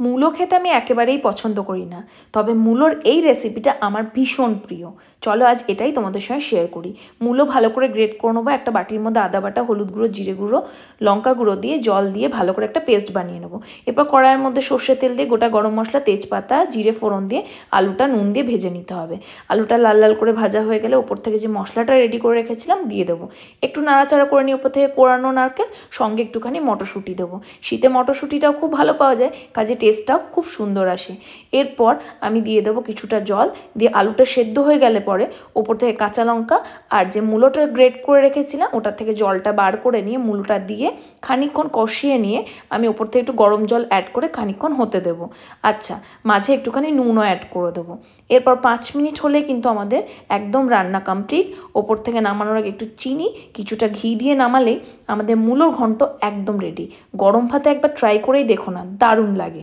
মূলো খেতে আমি একেবারেই পছন্দ করি না, তবে মূলোর এই রেসিপিটা আমার ভীষণ প্রিয়। চলো আজ এটাই তোমাদের সঙ্গে শেয়ার করি। মূলো ভালো করে গ্রেট করে নেবো। একটা বাটির মধ্যে আদা বাটা, হলুদ গুঁড়ো, জিরে গুঁড়ো, লঙ্কা গুঁড়ো দিয়ে জল দিয়ে ভালো করে একটা পেস্ট বানিয়ে নেবো। এরপর কড়াইয়ের মধ্যে সর্ষের তেল দিয়ে গোটা গরম মশলা, তেজপাতা, জিরে ফোড়ন দিয়ে আলুটা নুন দিয়ে ভেজে নিতে হবে। আলুটা লাল লাল করে ভাজা হয়ে গেলে ওপর থেকে যে মশলাটা রেডি করে রেখেছিলাম দিয়ে দেবো। একটু নাড়াচাড়া করে নিয়ে ওপর থেকে কোরানো নারকেল, সঙ্গে একটুখানি মটরশুঁটি দেবো। শীতে মটরশুঁটিটাও খুব ভালো পাওয়া যায়, কাজে টেস্টটাও খুব সুন্দর আসে। এরপর আমি দিয়ে দেবো কিছুটা জল, দিয়ে আলুটা সেদ্ধ হয়ে গেলে পরে ওপর থেকে কাঁচা লঙ্কা আর যে মূলোটা গ্রেট করে রেখেছিলাম ওটার থেকে জলটা বার করে নিয়ে মূলোটা দিয়ে খানিকক্ষণ কষিয়ে নিয়ে আমি ওপর থেকে একটু গরম জল অ্যাড করে খানিকক্ষণ হতে দেবো। আচ্ছা, মাঝে একটুখানি নুনও অ্যাড করে দেবো। এরপর 5 মিনিট হলে কিন্তু আমাদের একদম রান্না কমপ্লিট। ওপর থেকে নামানোর আগে একটু চিনি, কিছুটা ঘি দিয়ে নামালেই আমাদের মূলোর ঘন্ট একদম রেডি। গরম ভাতে একবার ট্রাই করেই দেখো না, দারুণ লাগে।